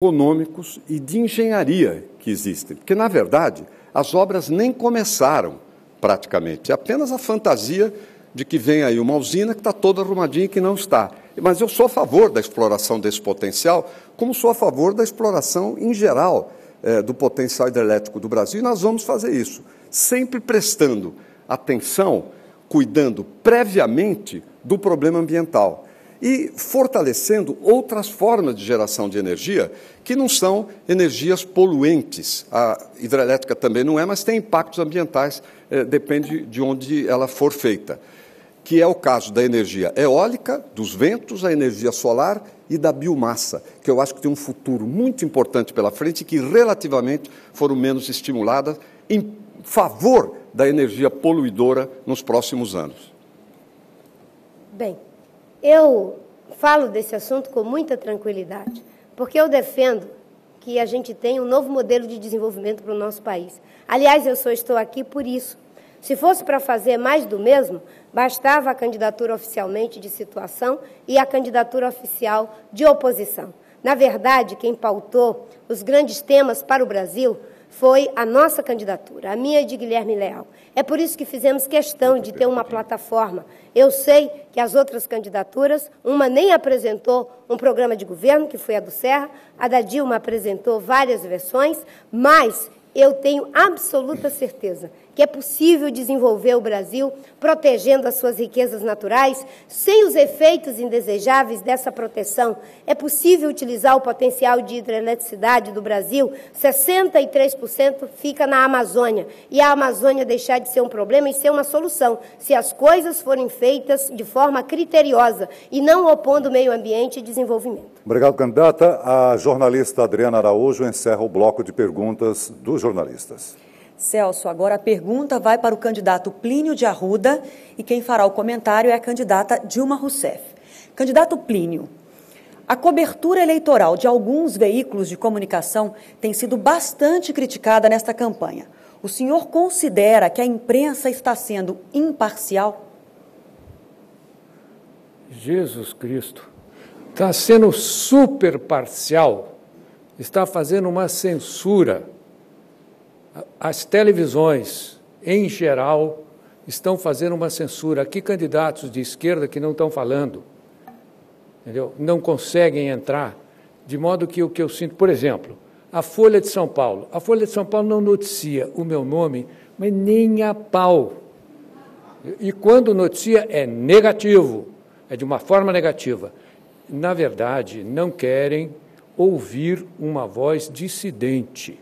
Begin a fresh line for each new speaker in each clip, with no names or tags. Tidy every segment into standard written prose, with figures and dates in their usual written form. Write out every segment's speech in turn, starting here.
econômicos e de engenharia que existem. Porque, na verdade, as obras nem começaram praticamente. É apenas a fantasia de que vem aí uma usina que está toda arrumadinha e que não está. Mas eu sou a favor da exploração desse potencial, como sou a favor da exploração em geral do potencial hidrelétrico do Brasil, e nós vamos fazer isso, sempre prestando atenção, cuidando previamente do problema ambiental e fortalecendo outras formas de geração de energia que não são energias poluentes. A hidrelétrica também não é, mas tem impactos ambientais, depende de onde ela for feita, que é o caso da energia eólica, dos ventos, a energia solar e da biomassa, que eu acho que tem um futuro muito importante pela frente e que relativamente foram menos estimuladas em favor da energia poluidora nos próximos anos.
Bem, eu falo desse assunto com muita tranquilidade, porque eu defendo que a gente tenha um novo modelo de desenvolvimento para o nosso país. Aliás, eu só estou aqui por isso. Se fosse para fazer mais do mesmo, bastava a candidatura oficialmente de situação e a candidatura oficial de oposição. Na verdade, quem pautou os grandes temas para o Brasil foi a nossa candidatura, a minha e de Guilherme Leal. É por isso que fizemos questão de ter uma plataforma. Eu sei que as outras candidaturas, uma nem apresentou um programa de governo, que foi a do Serra, a da Dilma apresentou várias versões, mas eu tenho absoluta certeza que é possível desenvolver o Brasil protegendo as suas riquezas naturais, sem os efeitos indesejáveis dessa proteção. É possível utilizar o potencial de hidroeletricidade do Brasil, 63% fica na Amazônia, e a Amazônia deixar de ser um problema e ser uma solução, se as coisas forem feitas de forma criteriosa e não opondo meio ambiente e desenvolvimento.
Obrigado, candidata. A jornalista Adriana Araújo encerra o bloco de perguntas dos jornalistas.
Celso, agora a pergunta vai para o candidato Plínio de Arruda e quem fará o comentário é a candidata Dilma Rousseff. Candidato Plínio, a cobertura eleitoral de alguns veículos de comunicação tem sido bastante criticada nesta campanha. O senhor considera que a imprensa está sendo imparcial?
Jesus Cristo, está sendo super parcial, está fazendo uma censura. As televisões, em geral, estão fazendo uma censura. Aqui, candidatos de esquerda que não estão falando, entendeu? Não conseguem entrar, de modo que o que eu sinto, por exemplo, a Folha de São Paulo. A Folha de São Paulo não noticia o meu nome, mas nem a pau. E quando noticia, é negativo, é de uma forma negativa. Na verdade, não querem ouvir uma voz dissidente.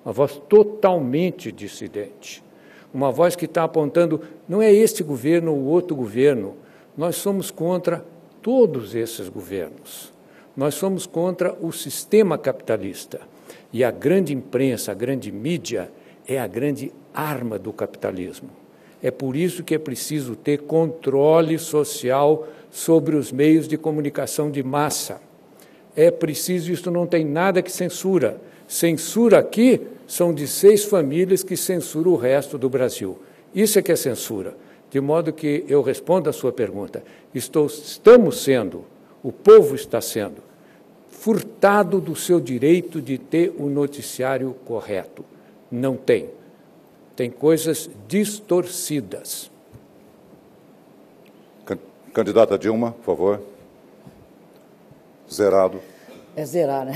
Uma voz totalmente dissidente, uma voz que está apontando, não é este governo ou outro governo, nós somos contra todos esses governos, nós somos contra o sistema capitalista, e a grande imprensa, a grande mídia, é a grande arma do capitalismo. É por isso que é preciso ter controle social sobre os meios de comunicação de massa. É preciso, isso não tem nada que censura. Censura aqui são de 6 famílias que censuram o resto do Brasil. Isso é que é censura. De modo que eu respondo a sua pergunta. Estamos sendo, o povo está sendo, furtado do seu direito de ter o noticiário correto. Não tem. Tem coisas distorcidas.
Candidata Dilma, por favor. Zerado.
É zerar, né?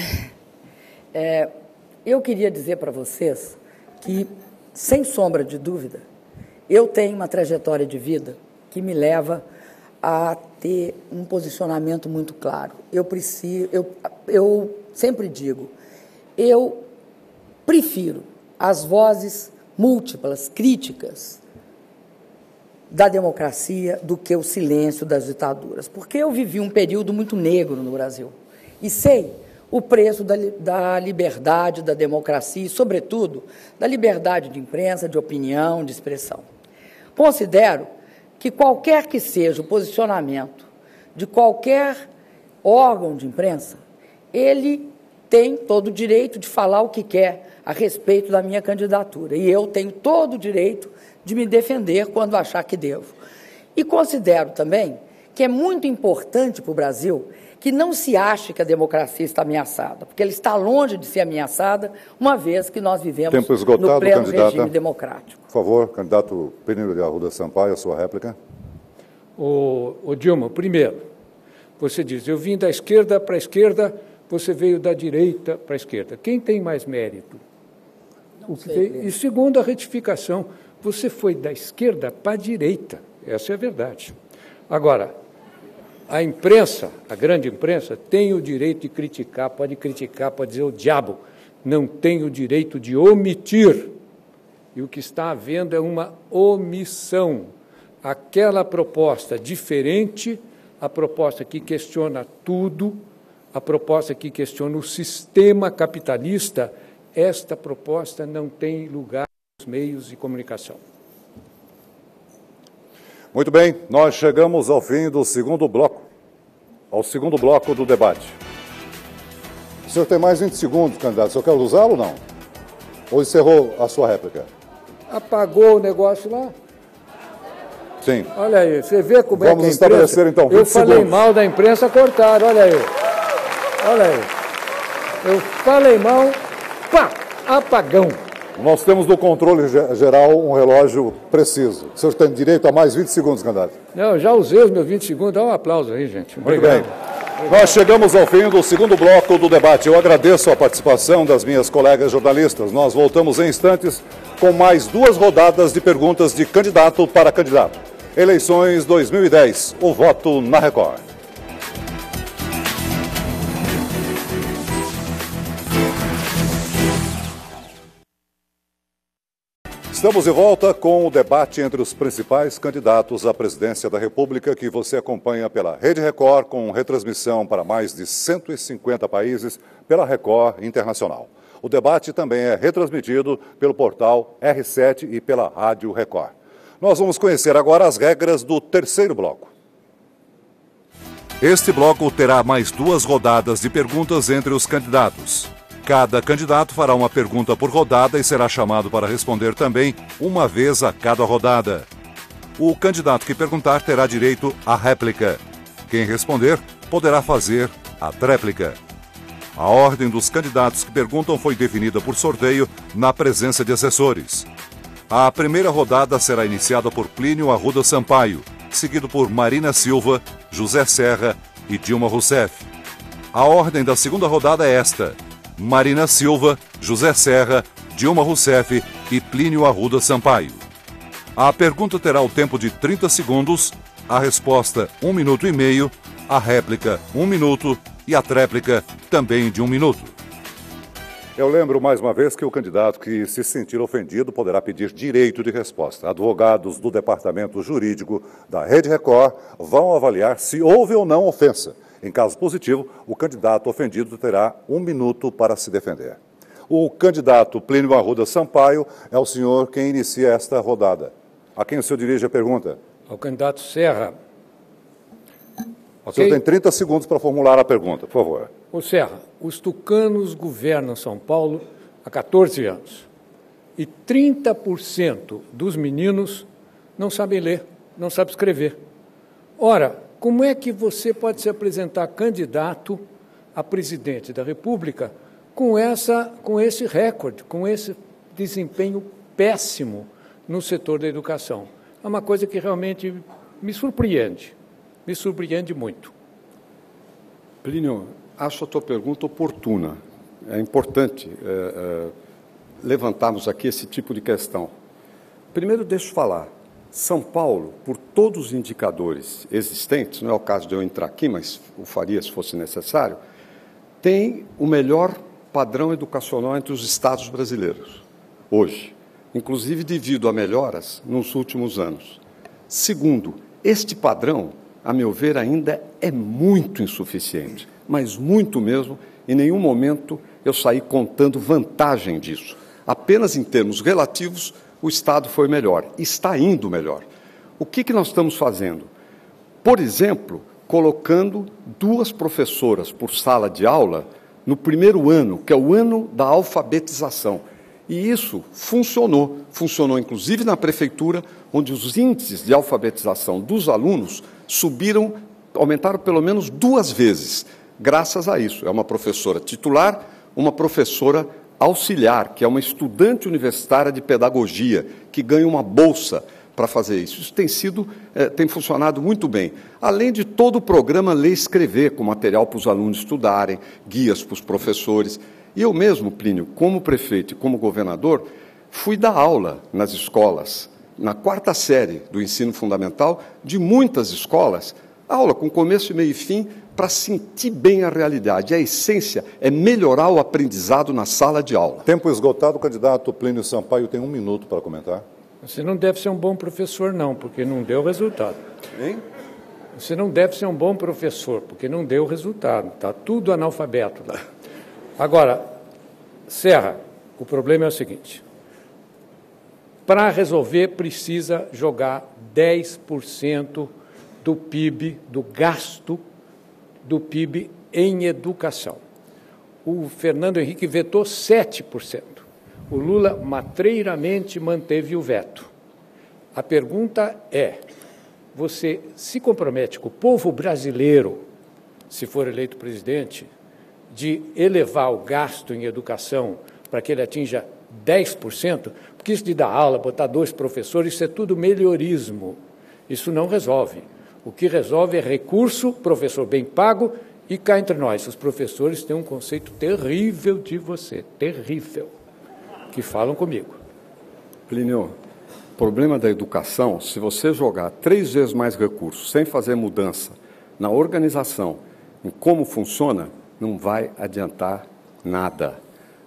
Eu queria dizer para vocês que, sem sombra de dúvida, eu tenho uma trajetória de vida que me leva a ter um posicionamento muito claro. Eu sempre digo, eu prefiro as vozes múltiplas, críticas da democracia do que o silêncio das ditaduras, porque eu vivi um período muito negro no Brasil e sei o preço da liberdade, da democracia e, sobretudo, da liberdade de imprensa, de opinião, de expressão. Considero que qualquer que seja o posicionamento de qualquer órgão de imprensa, ele tem todo o direito de falar o que quer a respeito da minha candidatura. E eu tenho todo o direito de me defender quando achar que devo. E considero também que é muito importante para o Brasil, que não se ache que a democracia está ameaçada, porque ela está longe de ser ameaçada, uma vez que nós vivemos no pleno regime democrático.
Por favor, candidato Plínio de Arruda Sampaio, a sua réplica.
Ô Dilma, primeiro, você diz, eu vim da esquerda para a esquerda, você veio da direita para a esquerda. Quem tem mais mérito? E segundo, a retificação, você foi da esquerda para a direita. Essa é a verdade. Agora, a imprensa, a grande imprensa, tem o direito de criticar, pode dizer o diabo, não tem o direito de omitir. E o que está havendo é uma omissão. Aquela proposta diferente, a proposta que questiona tudo, a proposta que questiona o sistema capitalista, esta proposta não tem lugar nos meios de comunicação.
Muito bem, nós chegamos ao fim do segundo bloco, do debate. O senhor tem mais 20 segundos, candidato. O senhor quer usá-lo ou não? Ou encerrou a sua réplica?
Apagou o negócio lá?
Sim.
Olha aí, você vê como é que a imprensa...
Vamos estabelecer, então, 20
Eu falei
segundos.
mal da imprensa, cortaram, olha aí. Olha aí. Eu falei mal, pá, apagão.
Nós temos do controle geral um relógio preciso. O senhor tem direito a mais 20 segundos, candidato.
Não, eu já usei os meus 20 segundos. Dá um aplauso aí, gente.
Muito bem. Nós chegamos ao fim do segundo bloco do debate. Eu agradeço a participação das minhas colegas jornalistas. Nós voltamos em instantes com mais 2 rodadas de perguntas de candidato para candidato. Eleições 2010. O voto na Record. Estamos de volta com o debate entre os principais candidatos à presidência da República, que você acompanha pela Rede Record, com retransmissão para mais de 150 países pela Record Internacional. O debate também é retransmitido pelo portal R7 e pela Rádio Record. Nós vamos conhecer agora as regras do terceiro bloco. Este bloco terá mais 2 rodadas de perguntas entre os candidatos. Cada candidato fará uma pergunta por rodada e será chamado para responder também uma vez a cada rodada. O candidato que perguntar terá direito à réplica. Quem responder poderá fazer a tréplica. A ordem dos candidatos que perguntam foi definida por sorteio na presença de assessores. A primeira rodada será iniciada por Plínio Arruda Sampaio, seguido por Marina Silva, José Serra e Dilma Rousseff. A ordem da segunda rodada é esta: Marina Silva, José Serra, Dilma Rousseff e Plínio Arruda Sampaio. A pergunta terá o tempo de 30 segundos, a resposta 1 minuto e meio, a réplica 1 minuto e a tréplica também de 1 minuto. Eu lembro mais uma vez que o candidato que se sentir ofendido poderá pedir direito de resposta. Advogados do Departamento Jurídico da Rede Record vão avaliar se houve ou não ofensa. Em caso positivo, o candidato ofendido terá 1 minuto para se defender. O candidato Plínio Arruda Sampaio é o senhor quem inicia esta rodada. A quem o senhor dirige a pergunta?
Ao candidato Serra.
O senhor tem 30 segundos para formular a pergunta, por favor.
Ô Serra, os tucanos governam São Paulo há 14 anos. E 30% dos meninos não sabem ler, não sabem escrever. Ora, como é que você pode se apresentar candidato a presidente da República com esse recorde, com esse desempenho péssimo no setor da educação? É uma coisa que realmente me surpreende muito.
Plínio, acho a tua pergunta oportuna. É importante levantarmos aqui esse tipo de questão. Primeiro, deixa eu falar. São Paulo, por todos os indicadores existentes, não é o caso de eu entrar aqui, mas o faria se fosse necessário, tem o melhor padrão educacional entre os estados brasileiros, hoje, inclusive devido a melhoras nos últimos anos. Segundo, este padrão, a meu ver, ainda é muito insuficiente, mas muito mesmo. Em nenhum momento eu saí contando vantagem disso. Apenas em termos relativos, o Estado foi melhor, está indo melhor. O que nós estamos fazendo? Por exemplo, colocando 2 professoras por sala de aula no primeiro ano, que é o ano da alfabetização. E isso funcionou. Funcionou, inclusive, na prefeitura, onde os índices de alfabetização dos alunos subiram, aumentaram pelo menos 2 vezes, graças a isso. É uma professora titular, uma professora auxiliar, que é uma estudante universitária de pedagogia, que ganha uma bolsa para fazer isso. Isso tem funcionado muito bem. Além de todo o programa Ler e Escrever, com material para os alunos estudarem, guias para os professores. E eu mesmo, Plínio, como prefeito e como governador, fui dar aula nas escolas, na 4ª série do ensino fundamental, de muitas escolas, aula com começo, meio e fim, para sentir bem a realidade. A essência é melhorar o aprendizado na sala de aula.
Tempo esgotado, o candidato Plínio Sampaio tem 1 minuto para comentar.
Você não deve ser um bom professor, não, porque não deu resultado.
Hein?
Você não deve ser um bom professor, porque não deu resultado. Está tudo analfabeto lá. Agora, Serra, o problema é o seguinte. Para resolver, precisa jogar 10% do PIB, do gasto do PIB em educação. O Fernando Henrique vetou 7%. O Lula matreiramente manteve o veto. A pergunta é, você se compromete com o povo brasileiro, se for eleito presidente, de elevar o gasto em educação para que ele atinja 10%? Porque isso de dar aula, botar 2 professores, isso é tudo melhorismo. Isso não resolve. O que resolve é recurso, professor bem pago, e cá entre nós, os professores têm um conceito terrível de você, terrível, que falam comigo.
Plínio, o problema da educação, se você jogar 3 vezes mais recursos, sem fazer mudança na organização, em como funciona, não vai adiantar nada.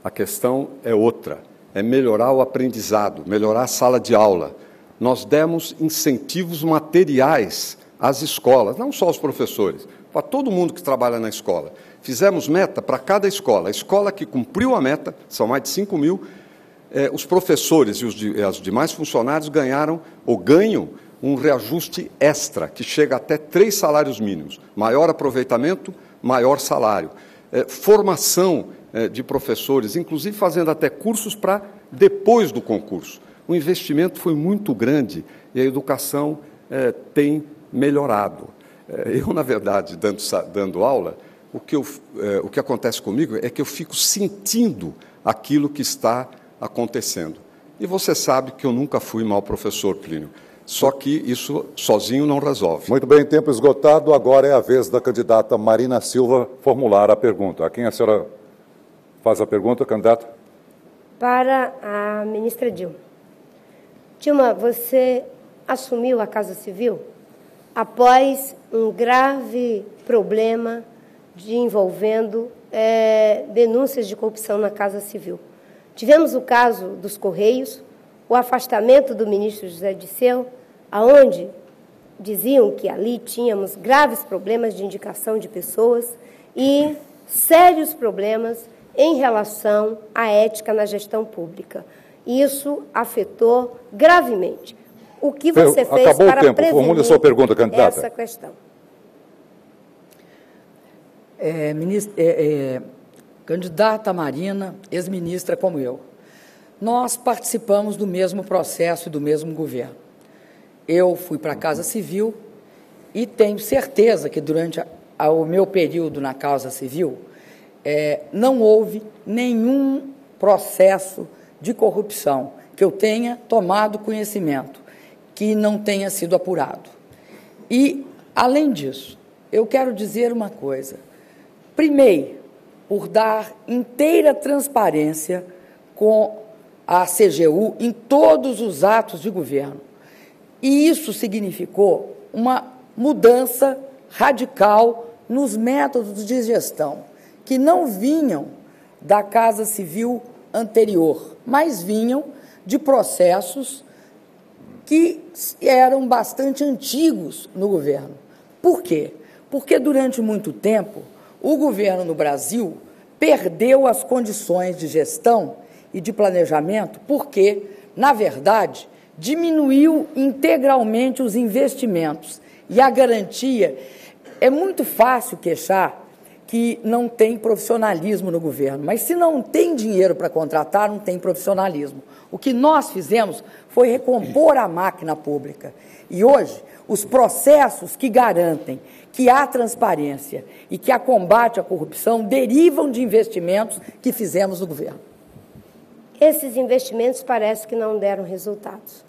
A questão é outra, é melhorar o aprendizado, melhorar a sala de aula. Nós demos incentivos materiais às escolas, não só aos professores, para todo mundo que trabalha na escola. Fizemos meta para cada escola. A escola que cumpriu a meta, são mais de 5 mil, os professores e os demais funcionários ganharam, ou ganham, um reajuste extra, que chega até 3 salários mínimos. Maior aproveitamento, maior salário. Formação de professores, inclusive fazendo até cursos para depois do concurso. O investimento foi muito grande e a educação tem melhorado. Eu, na verdade, dando aula, o que acontece comigo é que eu fico sentindo aquilo que está acontecendo. E você sabe que eu nunca fui mau professor, Plínio. Só que isso sozinho não resolve.
Muito bem, tempo esgotado. Agora é a vez da candidata Marina Silva formular a pergunta. A quem a senhora faz a pergunta, candidata?
Para a ministra Dilma. Dilma, você assumiu a Casa Civil após um grave problema envolvendo denúncias de corrupção na Casa Civil. Tivemos o caso dos Correios, o afastamento do ministro José Dirceu, aonde diziam que ali tínhamos graves problemas de indicação de pessoas e sérios problemas em relação à ética na gestão pública. Isso afetou gravemente. O que você fez para prevenir
sua pergunta, candidata.
Essa questão?
Candidata Marina, ex-ministra como eu, nós participamos do mesmo processo e do mesmo governo. Eu fui para a Casa Civil e tenho certeza que durante o meu período na Casa Civil não houve nenhum processo de corrupção que eu tenha tomado conhecimento, que não tenha sido apurado. E, além disso, eu quero dizer uma coisa. Primeiro, por dar inteira transparência com a CGU em todos os atos de governo. E isso significou uma mudança radical nos métodos de gestão, que não vinham da Casa Civil anterior, mas vinham de processos que eram bastante antigos no governo. Por quê? Porque durante muito tempo o governo no Brasil perdeu as condições de gestão e de planejamento porque, na verdade, diminuiu integralmente os investimentos e a garantia. É muito fácil queixar que não tem profissionalismo no governo. Mas se não tem dinheiro para contratar, não tem profissionalismo. O que nós fizemos foi recompor a máquina pública. E hoje, os processos que garantem que há transparência e que há combate à corrupção derivam de investimentos que fizemos no governo.
Esses investimentos parece que não deram resultados.